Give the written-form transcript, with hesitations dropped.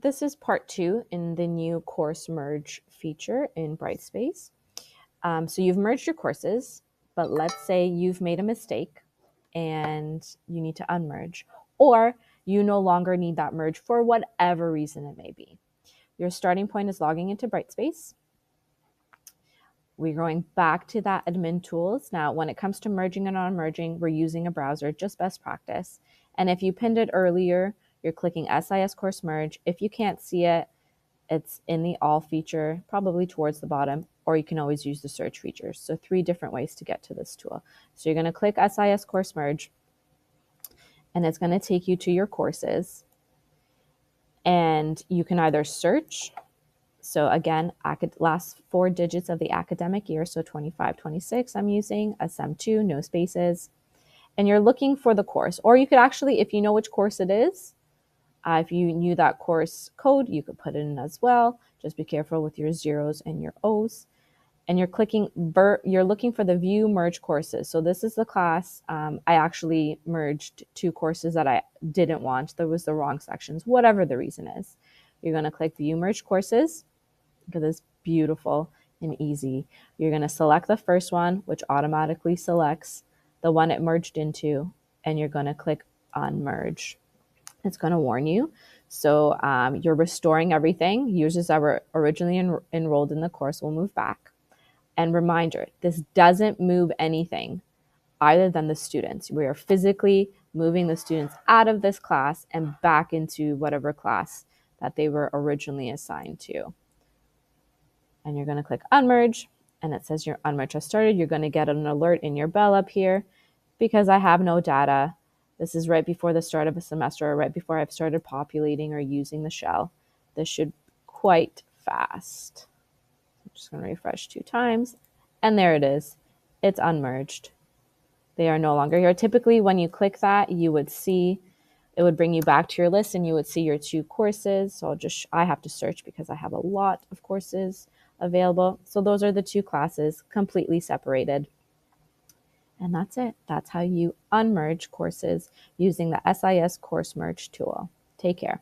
this is part 2 in the new course merge feature in Brightspace. So you've merged your courses, but let's say you've made a mistake and you need to unmerge, or you no longer need that merge for whatever reason it may be. Your starting point is logging into Brightspace. We're going back to that admin tools. Now, when it comes to merging and unmerging, we're using a browser, just best practice. And if you pinned it earlier, you're clicking SIS course merge. If you can't see it, it's in the all feature, probably towards the bottom, or you can always use the search features. So 3 different ways to get to this tool. So you're going to click SIS course merge, and it's going to take you to your courses. And you can either search. So again, last 4 digits of the academic year, so 25, 26 I'm using, a SEM2, no spaces. And you're looking for the course. Or you could actually, if you know which course it is, if you knew that course code, you could put it in as well. Just be careful with your zeros and your O's. And you're looking for the view merge courses. So this is the class. I actually merged 2 courses that I didn't want. There was the wrong sections, whatever the reason is. You're going to click view merge courses because it's beautiful and easy. You're going to select the first one, which automatically selects the one it merged into, and you're going to click unmerge. It's going to warn you. So you're restoring everything. Users that were originally enrolled in the course will move back. And reminder, this doesn't move anything other than the students. We are physically moving the students out of this class and back into whatever class that they were originally assigned to. And you're going to click unmerge, and it says your unmerge has started. You're going to get an alert in your bell up here because I have no data. This is right before the start of a semester, or right before I've started populating or using the shell. This should be quite fast. I'm just going to refresh 2 times, and there it is. It's unmerged. They are no longer here. Typically, when you click that, you would see, it would bring you back to your list, and you would see your 2 courses. So I have to search because I have a lot of courses available. So those are the 2 classes completely separated. And that's it. That's how you unmerge courses using the SIS course merge tool. Take care.